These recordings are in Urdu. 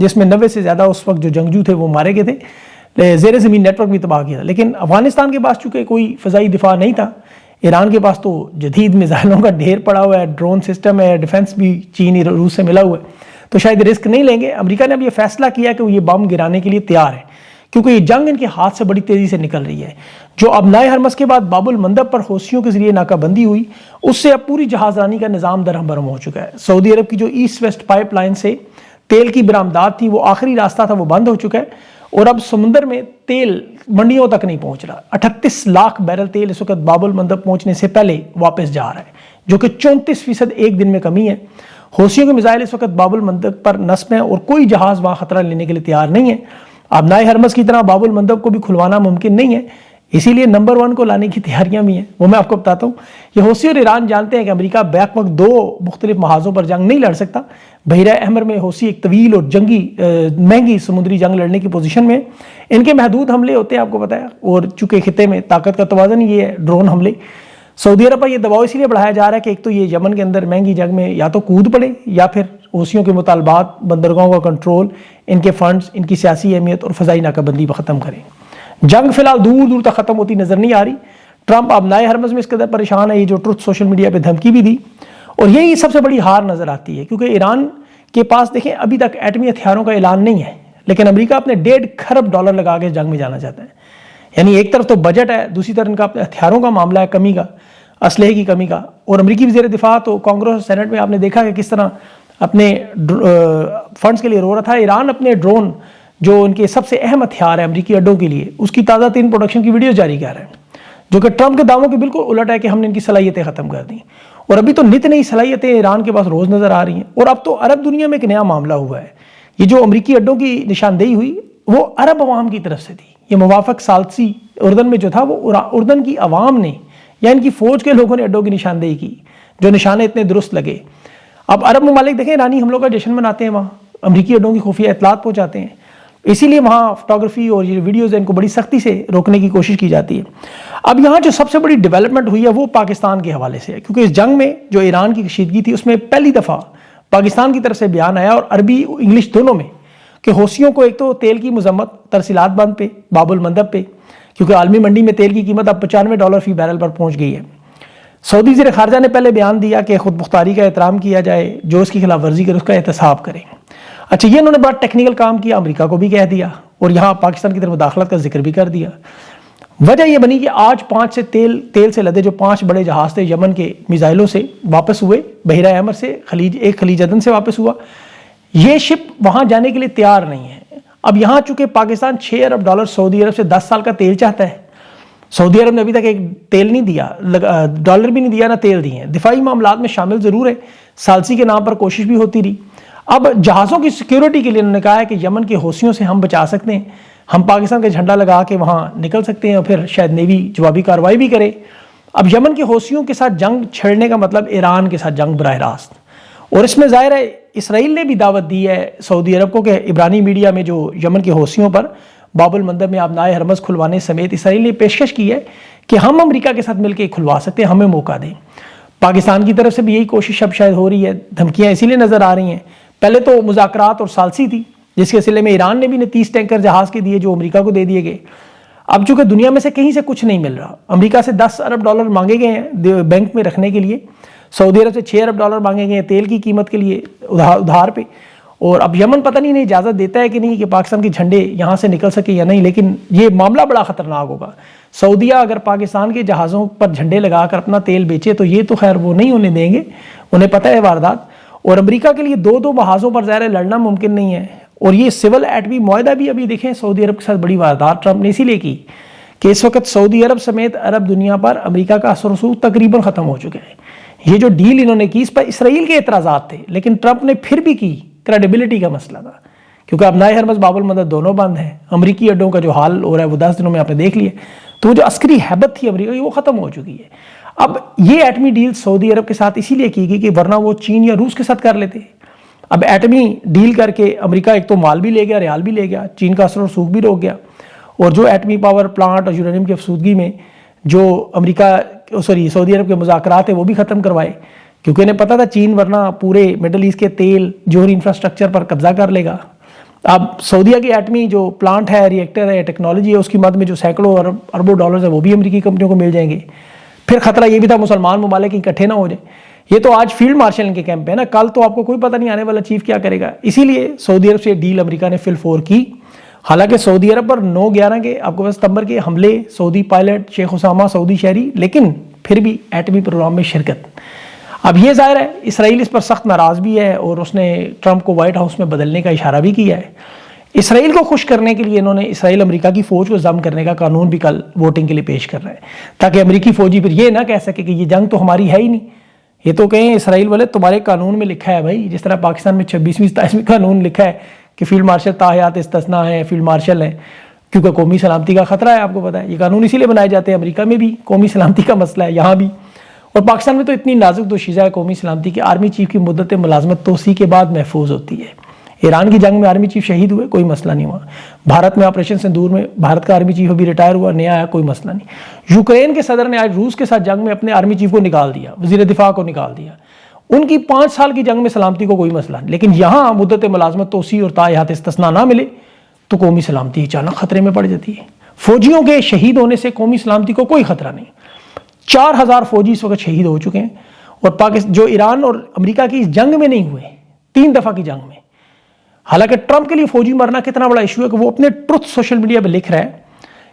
جس میں 90 سے زیادہ اس وقت جو جنگجو تھے وہ مارے گئے تھے، زیر زمین نیٹ ورک بھی تباہ کیا تھا. لیکن افغانستان کے پاس چونکہ کوئی فضائی دفاع نہیں تھا، ایران کے پاس تو جدید میزائلوں کا ڈھیر پڑا ہوا ہے، ڈرون سسٹم ہے، ڈیفنس بھی چین روس سے ملا ہوا ہے، تو شاید رسک نہیں لیں گے. امریکہ نے اب یہ فیصلہ کیا کہ وہ یہ بم گرانے کے لیے تیار ہے، کیونکہ یہ جنگ ان کے ہاتھ سے بڑی تیزی سے نکل رہی ہے. جو ابنائے حرمز کے بعد باب المندب پر حوثیوں کے ذریعے ناکہ بندی ہوئی، اس سے اب پوری جہاز رانی کا نظام درہم برہم ہو چکا ہے. سعودی عرب کی جو ایسٹ ویسٹ پائپ لائن سے تیل کی برآمدات تھی، وہ آخری راستہ تھا، وہ بند ہو چکا ہے، اور اب سمندر میں تیل منڈیوں تک نہیں پہنچ رہا. 38 لاکھ بیرل تیل اس وقت باب المندب پہنچنے سے پہلے واپس جا رہا ہے، جو کہ 34% ایک دن میں کمی ہے. حوثیوں کے میزائل اس وقت باب المندب پر نصب ہیں اور کوئی جہاز وہاں خطرہ لینے کے لیے تیار نہیں ہے. ابنائے حرمز کی طرح باب المندب کو بھی کھلوانا ممکن نہیں ہے، اسی لیے نمبر 1 کو لانے کی تیاریاں بھی ہیں. وہ میں آپ کو بتاتا ہوں. یہ حوثی اور ایران جانتے ہیں کہ امریکہ بیک وقت 2 مختلف محاذوں پر جنگ نہیں لڑ سکتا. بحیرہ احمر میں حوثی ایک طویل اور مہنگی سمندری جنگ لڑنے کی پوزیشن میں، ان کے محدود حملے ہوتے ہیں آپ کو پتہ ہے، اور چونکہ خطے میں طاقت کا توازن یہ ہے ڈرون حملے. سعودی عرب پر یہ دباؤ اسی لیے بڑھایا جا رہا ہے کہ ایک تو یہ یمن کے اندر مہنگی جنگ میں یا تو کود پڑے، یا پھر حوثیوں کے مطالبات، بندرگاہوں کا کنٹرول، ان کے فنڈز، ان کی سیاسی اہمیت اور فضائی ناکہ بندی پر ختم کریں. جنگ فی الحال دور دور تک ختم ہوتی نظر نہیں آ رہی. ٹرمپ ابنائے حرمز میں اس قدر پریشان ہے، یہ جو ٹروتھ سوشل میڈیا پہ دھمکی بھی دی، اور یہی سب سے بڑی ہار نظر آتی ہے، کیونکہ ایران کے پاس دیکھیں ابھی تک ایٹمی ہتھیاروں کا اعلان نہیں ہے، لیکن امریکہ اپنے $1.5 کھرب لگا کے جنگ میں جانا چاہتا ہے. یعنی ایک طرف تو بجٹ ہے، دوسری طرف ان کا اپنے ہتھیاروں کا معاملہ ہے، کمی کا، اسلحے کی کمی کا. اور امریکی وزیر دفاع تو کانگریس اور سینٹ میں آپ نے دیکھا کہ کس طرح اپنے فنڈز کے لیے رو رہا تھا. ایران اپنے ڈرون جو ان کے سب سے اہم ہتھیار ہے امریکی اڈوں کے لیے، اس کی تازہ 3 پروڈکشن کی ویڈیوز جاری کر رہے ہیں، جو کہ ٹرمپ کے دعووں کے بالکل الٹ ہے کہ ہم نے ان کی صلاحیتیں ختم کر دیں. اور ابھی تو نت نئی صلاحیتیں ایران کے پاس روز نظر آ رہی ہیں. اور اب تو عرب دنیا میں ایک نیا معاملہ ہوا ہے. یہ جو امریکی اڈوں کی نشاندہی ہوئی وہ عرب عوام کی طرف سے تھی. یہ موافق ثالثی اردن میں جو تھا وہ اردن کی عوام نے یا ان کی فوج کے لوگوں نے اڈوں کی نشاندہی کی، جو نشانے اتنے درست لگے. اب عرب ممالک دیکھیں ایرانی حملوں کا جشن مناتے ہیں، وہاں امریکی اڈوں کی خفیہ اطلاعات پہنچاتے ہیں، اسی لیے وہاں فوٹوگرافی اور یہ ویڈیوز ان کو بڑی سختی سے روکنے کی کوشش کی جاتی ہے. اب یہاں جو سب سے بڑی ڈیولپمنٹ ہوئی ہے وہ پاکستان کے حوالے سے ہے، کیونکہ اس جنگ میں جو ایران کی کشیدگی تھی اس میں پہلی دفعہ پاکستان کی طرف سے بیان آیا، اور عربی انگلش دونوں میں، کہ حوثیوں کو ایک تو تیل کی مذمت ترسیلات بند پہ، باب المندب پہ، کیونکہ عالمی منڈی میں تیل کی قیمت اب $95 فی بیرل پر پہنچ گئی ہے. سعودی وزیر خارجہ نے پہلے بیان دیا کہ خود مختاری کا احترام کیا جائے، جو اس کی خلاف ورزی کرے اس کا احتساب کریں. اچھا، یہ انہوں نے بڑا ٹیکنیکل کام کیا، امریکہ کو بھی کہہ دیا اور یہاں پاکستان کی طرف مداخلت کا ذکر بھی کر دیا. وجہ یہ بنی کہ آج 5 سے تیل سے لدے جو 5 بڑے جہاز تھے یمن کے میزائلوں سے واپس ہوئے، بحیرہ احمر سے، خلیج عدن سے واپس ہوا. یہ شپ وہاں جانے کے لیے تیار نہیں ہے. اب یہاں چونکہ پاکستان $6 ارب سعودی عرب سے 10 سال کا تیل چاہتا ہے. سعودی عرب نے ابھی تک ایک تیل نہیں دیا، ڈالر بھی نہیں دیا، نہ تیل دیے ہیں. دفاعی معاملات میں شامل ضرور ہے، ثالثی کے نام پر کوشش بھی ہوتی رہی. اب جہازوں کی سیکیورٹی کے لیے انہوں نے کہا ہے کہ یمن کے حوثیوں سے ہم بچا سکتے ہیں، ہم پاکستان کا جھنڈا لگا کے وہاں نکل سکتے ہیں اور پھر شاید نیوی جوابی کارروائی بھی کرے. اب یمن کے حوثیوں کے ساتھ جنگ چھڑنے کا مطلب ایران کے ساتھ جنگ براہ راست، اور اس میں ظاہر ہے اسرائیل نے بھی دعوت دی ہے سعودی عرب کو کہ عبرانی میڈیا میں جو یمن کے حوثیوں پر باب المندب میں ابنائے حرمز کھلوانے سمیت اسرائیل نے پیشکش کی ہے کہ ہم امریکہ کے ساتھ مل کے کھلوا سکتے ہیں، ہمیں موقع دیں. پاکستان کی طرف سے بھی یہی کوشش اب شاید ہو رہی ہے. دھمکیاں اسی لیے نظر آ رہی ہیں. پہلے تو مذاکرات اور ثالثی تھی، جس کے سلسلے میں ایران نے بھی 30 ٹینکر جہاز کے دیے جو امریکہ کو دے دیے گئے. اب چونکہ دنیا میں سے کہیں سے کچھ نہیں مل رہا، امریکہ سے $10 ارب مانگے گئے ہیں بینک میں رکھنے کے لیے، سعودی عرب سے $6 ارب مانگے گئے ہیں تیل کی قیمت کے لیے ادھار پہ. اور اب یمن پتہ نہیں اجازت دیتا ہے کہ نہیں کہ پاکستان کے جھنڈے یہاں سے نکل سکے یا نہیں، لیکن یہ معاملہ بڑا خطرناک ہوگا. سعودیہ اگر پاکستان کے جہازوں پر جھنڈے لگا کر اپنا تیل بیچے تو یہ تو خیر وہ نہیں ہونے دیں گے، انہیں پتہ ہے واردات. اور امریکہ کے لیے 2 محاذوں پر ظاہر لڑنا ممکن نہیں ہے. اور یہ سول ایٹمی معاہدہ بھی ابھی دیکھیں سعودی عرب کے ساتھ بڑی واردات ٹرمپ نے اسی لیے کی کہ اس وقت سعودی عرب سمیت عرب دنیا پر امریکہ کا اثر و رسوخ تقریباً ختم ہو چکا ہے. یہ جو ڈیل انہوں نے کی اس پر اسرائیل کے اعتراضات تھے، لیکن ٹرمپ نے پھر بھی کی. کریڈیبلٹی کا مسئلہ تھا، کیونکہ ابنائے حرمز باب المندب دونوں بند ہیں. امریکی اڈوں کا جو حال ہو رہا ہے وہ 10 دنوں میں آپ نے دیکھ لیا. تو وہ جو عسکری ہیبت تھی امریکہ کی وہ ختم ہو چکی ہے. اب یہ ایٹمی ڈیل سعودی عرب کے ساتھ اسی لیے کی گئی کہ ورنہ وہ چین یا روس کے ساتھ کر لیتے. اب ایٹمی ڈیل کر کے امریکہ ایک تو مال بھی لے گیا، ریال بھی لے گیا، چین کا اثر و رسوخ بھی روک گیا، اور جو ایٹمی پاور پلانٹ اور یورینیم کی افسودگی میں جو سعودی عرب کے مذاکرات ہیں وہ بھی ختم کروائے، کیونکہ انہیں پتہ تھا چین ورنہ پورے مڈل ایسٹ کے تیل جوہری انفراسٹرکچر پر قبضہ کر لے گا. اب سعودیہ کی ایٹمی جو پلانٹ ہے، ریئیکٹر ہے، ٹیکنالوجی ہے، اس کی مد میں جو سینکڑوں اربوں ڈالرز ہیں وہ بھی امریکی کمپنیوں کو مل جائیں گے. پھر خطرہ یہ بھی تھا مسلمان ممالک اکٹھے نہ ہو جائیں. یہ تو آج فیلڈ مارشل ان کے کیمپ ہے نا، کل تو آپ کو کوئی پتہ نہیں آنے والا چیف کیا کرے گا. اسی لیے سعودی عرب سے ڈیل امریکہ نے فل فور کی. حالانکہ سعودی عرب پر 9/11 کے آپ کو ستمبر کے حملے، سعودی پائلٹ شیخ اسامہ سعودی شہری، لیکن پھر بھی ایٹمی پروگرام میں شرکت. اب یہ ظاہر ہے اسرائیل اس پر سخت ناراض بھی ہے اور اس نے ٹرمپ کو وائٹ ہاؤس میں بدلنے کا اشارہ بھی کیا ہے. اسرائیل کو خوش کرنے کے لیے انہوں نے اسرائیل امریکہ کی فوج کو ضم کرنے کا قانون بھی کل ووٹنگ کے لیے پیش کر رہے ہیں، تاکہ امریکی فوجی پھر یہ نہ کہہ سکے کہ یہ جنگ تو ہماری ہے ہی نہیں. یہ تو کہیں اسرائیل والے تمہارے قانون میں لکھا ہے بھائی، جس طرح پاکستان میں 26ویں 27ویں قانون لکھا ہے کہ فیلڈ مارشل تاحیات استثناء ہے، فیلڈ مارشل ہے، کیونکہ قومی سلامتی کا خطرہ ہے. آپ کو پتہ ہے یہ قانون اسی لیے بنائے جاتے ہیں. امریکہ میں بھی قومی سلامتی کا مسئلہ ہے، یہاں بھی. اور پاکستان میں تو اتنی نازک دوشیزہ ہے قومی سلامتی کی، آرمی چیف کی مدت ملازمت توسیع کے بعد محفوظ ہوتی ہے. ایران کی جنگ میں آرمی چیف شہید ہوئے، کوئی مسئلہ نہیں ہوا. بھارت میں آپریشن سندور میں بھارت کا آرمی چیف ابھی ریٹائر ہوا، نیا آیا، کوئی مسئلہ نہیں. یوکرین کے صدر نے آج روس کے ساتھ جنگ میں اپنے آرمی چیف کو نکال دیا، وزیر دفاع کو نکال دیا. ان کی 5 سال کی جنگ میں سلامتی کو کوئی مسئلہ نہیں، لیکن یہاں مدت ملازمت توسیع اور تاحیات استثناء نہ ملے تو قومی سلامتی اچانک خطرے میں پڑ جاتی ہے. فوجیوں کے شہید ہونے سے قومی سلامتی کو کوئی خطرہ نہیں. 4000 فوجی اس وقت شہید ہو چکے ہیں، اور پاکستان جو ایران اور امریکہ کی اس جنگ میں نہیں ہوئے، 3 دفعہ کی جنگ میں. حالانکہ ٹرمپ کے لیے فوجی مرنا کتنا بڑا ایشو ہے کہ وہ اپنے ٹروتھ سوشل میڈیا پہ لکھ رہا ہے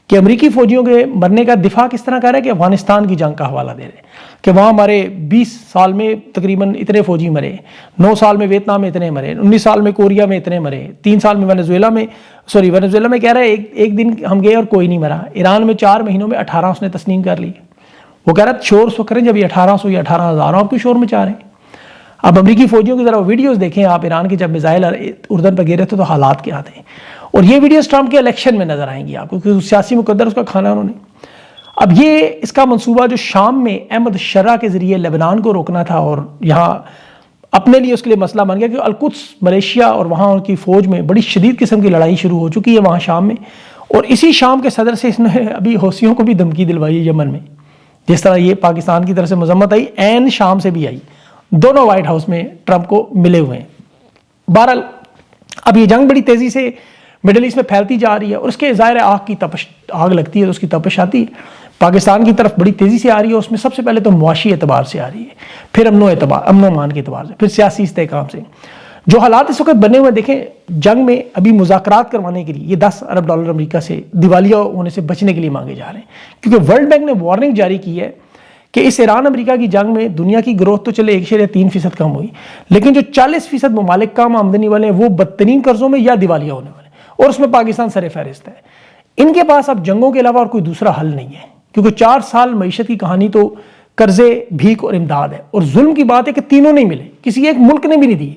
کہ امریکی فوجیوں کے مرنے کا دفاع کس طرح کر رہا ہے کہ افغانستان کی جنگ کا حوالہ دے رہے ہیں کہ وہاں ہمارے 20 سال میں تقریباً اتنے فوجی مرے، 9 سال میں ویتنام میں اتنے مرے، 19 سال میں کوریا میں اتنے مرے، 3 سال میں وینزویلا میں کہہ رہا ہے ایک دن ہم گئے اور کوئی نہیں مرا. ایران میں 4 مہینوں میں 18 اس نے تسلیم کر لی. وہ کہہ رہا ہے شور سو کریں جب یہ 1800 یا 18,000 آپ کی شور میں چاہ رہے ہیں. اب امریکی فوجیوں کی ذرا ویڈیوز دیکھیں آپ، ایران کے جب میزائل اردن پہ گرے تھے تو حالات کیا تھے. اور یہ ویڈیوز ٹرمپ کے الیکشن میں نظر آئیں گی آپ کو، کیونکہ سیاسی مقدر اس کا کھانا انہوں نے. اب یہ اس کا منصوبہ جو شام میں احمد شرع کے ذریعے لبنان کو روکنا تھا، اور یہاں اپنے لیے اس کے لیے مسئلہ بن گیا کہ القدس ملیشیا اور وہاں ان کی فوج میں بڑی شدید قسم کی لڑائی شروع ہو چکی ہے وہاں شام میں. اور اسی شام کے صدر سے اس نے ابھی حوثیوں کو بھی دھمکی دلوائی ہے یمن میں. جس طرح یہ پاکستان کی طرف سے مذمت آئی، عین شام سے بھی آئی. دونوں وائٹ ہاؤس میں ٹرمپ کو ملے ہوئے ہیں. بہرحال اب یہ جنگ بڑی تیزی سے مڈل ایسٹ میں پھیلتی جا رہی ہے، اور اس کے ظاہر آگ لگتی ہے تو اس کی تپش آتی ہے. پاکستان کی طرف بڑی تیزی سے آ رہی ہے. اس میں سب سے پہلے تو معاشی اعتبار سے آ رہی ہے، پھر امن و امان کے اعتبار سے، پھر سیاسی استحکام سے. جو حالات اس وقت بنے ہوئے دیکھیں، جنگ میں ابھی مذاکرات کروانے کے لیے یہ $10 ارب امریکہ سے دیوالیہ ہونے سے بچنے کے لیے مانگے جا رہے ہیں، کیونکہ ورلڈ بینک نے وارننگ جاری کی ہے کہ اس ایران امریکہ کی جنگ میں دنیا کی گروتھ تو چلے 1.3% کم ہوئی، لیکن جو 40% ممالک کم آمدنی والے ہیں وہ بدترین قرضوں میں یا دیوالیہ ہونے والے ہیں، اور اس میں پاکستان سر فہرست ہے. ان کے پاس اب جنگوں کے علاوہ اور کوئی دوسرا حل نہیں ہے، کیونکہ 4 سال معیشت کی کہانی تو قرضے، بھیک اور امداد ہے. اور ظلم کی بات ہے کہ تینوں نہیں ملے، کسی ایک ملک نے بھی نہیں دی.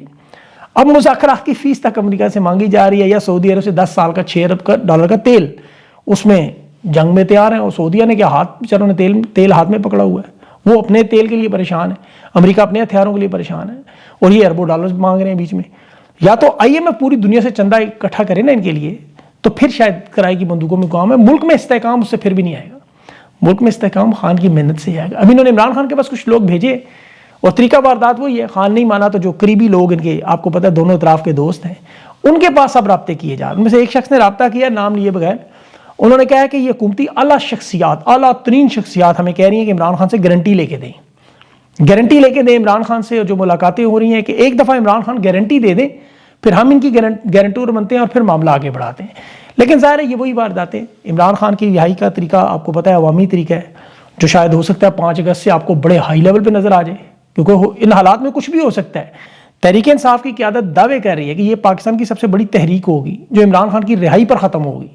اب مذاکرات کی فیس تک امریکہ سے مانگی جا رہی ہے، یا سعودی عرب سے 10 سال کا $6 ارب کا تیل، اس میں جنگ میں تیار ہیں. اور سعودیہ نے کیا ہاتھ بیچاروں نے تیل ہاتھ میں پکڑا ہوا ہے، وہ اپنے تیل کے لیے پریشان ہے، امریکہ اپنے ہتھیاروں کے لیے پریشان ہے، اور یہ اربوں ڈالر مانگ رہے ہیں بیچ میں. یا تو IMF پوری دنیا سے چندہ اکٹھا کرے نا ان کے لیے، تو پھر شاید کرائے کی بندوقوں میں کام ہے. ملک میں استحکام اس سے پھر بھی نہیں آئے گا. ملک میں استحکام خان کی محنت سے ہی آئے گا. ابھی انہوں نے عمران خان کے پاس کچھ لوگ بھیجے، اور طریقہ واردات وہی ہے، خان نہیں مانا تو جو قریبی لوگ ان کے، آپ کو پتہ ہے دونوں اطراف کے دوست ہیں، ان کے پاس اب رابطے کیے جا رہے ہیں. ان میں سے ایک شخص نے رابطہ کیا نام لیے بغیر. انہوں نے کہا کہ یہ حکومتی اعلیٰ ترین شخصیات ہمیں کہہ رہی ہیں کہ عمران خان سے گارنٹی لے کے دیں عمران خان سے. اور جو ملاقاتیں ہو رہی ہیں کہ ایک دفعہ عمران خان گارنٹی دے دیں، پھر ہم ان کی گارنٹور بنتے ہیں اور پھر معاملہ آگے بڑھاتے ہیں. لیکن ظاہر ہے یہ وہی وارداتیں. عمران خان کی رہائی کا طریقہ آپ کو پتہ ہے عوامی طریقہ ہے، جو شاید ہو سکتا ہے 5 اگست سے آپ کو بڑے ہائی لیول پہ نظر آ جائے، کیونکہ ان حالات میں کچھ بھی ہو سکتا ہے. تحریک انصاف کی قیادت دعوے کر رہی ہے کہ یہ پاکستان کی سب سے بڑی تحریک ہوگی جو عمران خان کی رہائی پر ختم ہوگی.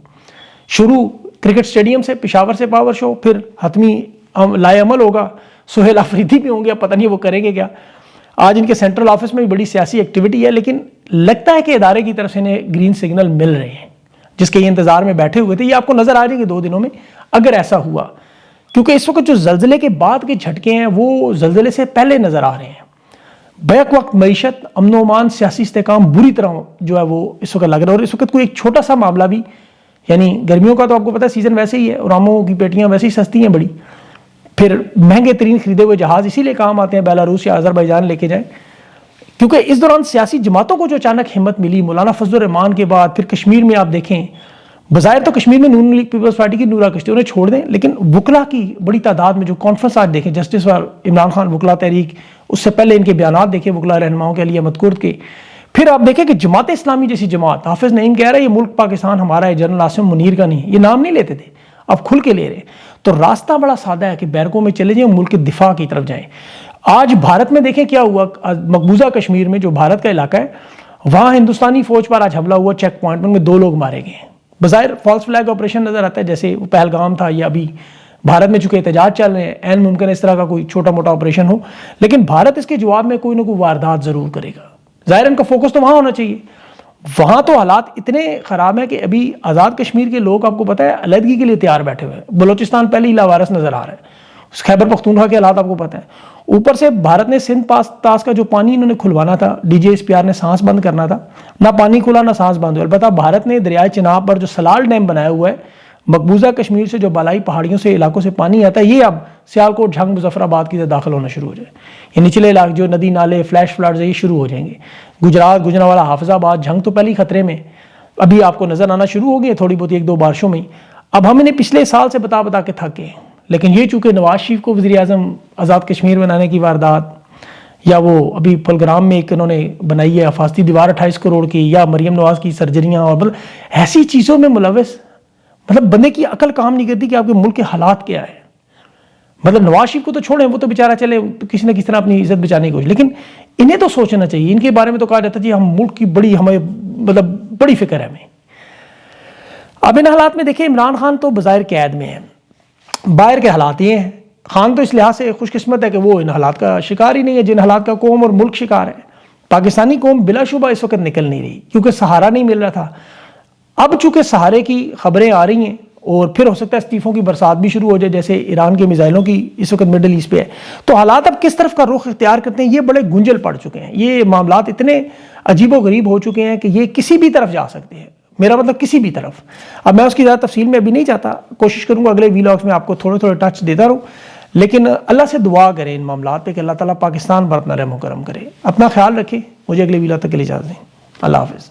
شروع کرکٹ سٹیڈیم سے، پشاور سے پاور شو، پھر حتمی لائے عمل ہوگا. سہیل آفریدی بھی ہوں گے، پتہ نہیں وہ کریں گے کیا. آج ان کے سینٹرل آفس میں بھی بڑی سیاسی ایکٹیویٹی ہے، لیکن لگتا ہے کہ ادارے کی طرف سے انہیں گرین سگنل مل رہے ہیں، جس کے یہ انتظار میں بیٹھے ہوئے تھے. یہ آپ کو نظر آ جائے گے 2 دنوں میں اگر ایسا ہوا، کیونکہ اس وقت جو زلزلے کے بعد کے جھٹکے ہیں وہ زلزلے سے پہلے نظر آ رہے ہیں. بیک وقت معیشت، امن و امان، سیاسی استحکام بری طرح جو ہے وہ اس وقت لگ رہا ہے. اور اس وقت کوئی ایک چھوٹا سا معاملہ بھی، یعنی گرمیوں کا تو آپ کو پتہ ہے سیزن ویسے ہی ہے، اور آموں کی پیٹیاں ویسے ہی سستی ہیں بڑی، پھر مہنگے ترین خریدے ہوئے جہاز اسی لیے کام آتے ہیں، بیلاروس یا آذربائیجان لے کے جائیں. کیونکہ اس دوران سیاسی جماعتوں کو جو اچانک ہمت ملی مولانا فضل الرحمان کے بعد، پھر کشمیر میں آپ دیکھیں، بظاہر تو کشمیر میں نون لیگ پیپلز پارٹی کی نورا کشتی انہیں چھوڑ دیں، لیکن وکلا کی بڑی تعداد میں جو کانفرنس آج دیکھیں، جسٹس فار عمران خان وکلا تحریک، اس سے پہلے ان کے بیانات دیکھیں وکلا رہنماؤں کے علی احمد کرد کے، پھر آپ دیکھیں کہ جماعت اسلامی جیسی جماعت، حافظ نعیم کہہ رہا ہے یہ ملک پاکستان ہمارا ہے، جنرل عاصم منیر کا نہیں، یہ نام نہیں لیتے تھے، اب کھل کے لے رہے، تو راستہ بڑا سادہ ہے کہ بیرکوں میں چلے جائیں، ملک کے دفاع کی طرف جائیں۔ آج بھارت میں دیکھیں کیا ہوا، مقبوضہ کشمیر میں جو بھارت کا علاقہ ہے وہاں ہندوستانی فوج پر آج حملہ ہوا، چیک پوائنٹ میں 2 لوگ مارے گئے۔ بظاہر فالس فلیگ آپریشن نظر آتا ہے، جیسے وہ پہلگام تھا، یا ابھی بھارت میں چونکہ احتجاج چل رہے ہیں، عین ممکن ہے اس طرح کا کوئی چھوٹا موٹا آپریشن ہو، لیکن بھارت اس کے جواب میں کوئی نہ کوئی واردات ضرور کرے گا۔ ظاہر ان کا فوکس تو وہاں ہونا چاہیے، وہاں تو حالات اتنے خراب ہیں کہ ابھی آزاد کشمیر کے لوگ آپ کو پتہ ہے علیحدگی کے لیے تیار بیٹھے ہوئے ہیں، بلوچستان پہلے ہی لاوارث نظر آ رہا ہے، خیبر پختونخوا کے حالات آپ کو پتہ ہے، اوپر سے بھارت نے سندھ طاس کا جو پانی انہوں نے کھلوانا تھا، D J S P R نے سانس بند کرنا تھا، نہ پانی کھلا نہ سانس بند ہوئی۔ البتہ بھارت نے دریائے چناب پر جو سلال ڈیم بنایا ہوا ہے، مقبوضہ کشمیر سے جو بالائی پہاڑیوں سے علاقوں سے پانی آتا ہے، یہ اب سیالکوٹ، جھنگ، مظفر آباد کی طرف داخل ہونا شروع ہو جائے، یہ نچلے علاقے جو ندی نالے فلیش فلڈز یہ شروع ہو جائیں گے۔ گجرات، گجرانوالہ، حافظ آباد، جھنگ تو پہلے ہی خطرے میں، ابھی آپ کو نظر آنا شروع ہو گئی ہے تھوڑی بہت 1-2 بارشوں میں۔ اب ہم انہیں پچھلے سال سے بتا کے تھک گئے، لیکن یہ چونکہ نواز شریف کو وزیر اعظم آزاد کشمیر بنانے کی واردات، یا وہ ابھی پلگرام میں ایک انہوں نے بنائی ہے حفاظتی دیوار 28 کروڑ کی، یا مریم نواز کی سرجریاں، اور مطلب ایسی چیزوں میں ملوث، مطلب بندے کی عقل کام نہیں کرتی کہ آپ کے ملک کے حالات کیا ہے۔ مطلب نواز شریف کو تو چھوڑیں، وہ تو بیچارہ چلے کسی نہ کسی طرح اپنی عزت بچانے کی کوشش، لیکن انہیں تو سوچنا چاہیے، ان کے بارے میں تو کہا جاتا ہے جی ہم ملک کی ہمیں مطلب بڑی فکر ہے ہمیں۔ اب ان حالات میں دیکھیں عمران خان تو بظاہر قید میں ہے، باہر کے حالات یہ ہیں، خان تو اس لحاظ سے خوش قسمت ہے کہ وہ ان حالات کا شکار ہی نہیں ہے جن حالات کا قوم اور ملک شکار ہے۔ پاکستانی قوم بلا شبہ اس وقت نکل نہیں رہی کیونکہ سہارا نہیں مل رہا تھا، اب چونکہ سہارے کی خبریں آ رہی ہیں اور پھر ہو سکتا ہے استعفوں کی برسات بھی شروع ہو جائے، جیسے ایران کے میزائلوں کی اس وقت مڈل ایسٹ پہ ہے، تو حالات اب کس طرف کا رخ اختیار کرتے ہیں یہ بڑے گنجل پڑ چکے ہیں، یہ معاملات اتنے عجیب و غریب ہو چکے ہیں کہ یہ کسی بھی طرف جا سکتے ہیں، میرا مطلب کسی بھی طرف۔ اب میں اس کی زیادہ تفصیل میں ابھی نہیں چاہتا، کوشش کروں گا اگلے ویلاگز میں آپ کو تھوڑے ٹچ دیتا رہوں، لیکن اللہ سے دعا کریں ان معاملات پہ کہ اللہ تعالیٰ پاکستان پر اپنا رحم و کرم کرے۔ اپنا خیال رکھیں، مجھے اگلے ویلاگ تک کے لیے اجازت دیں، اللہ حافظ۔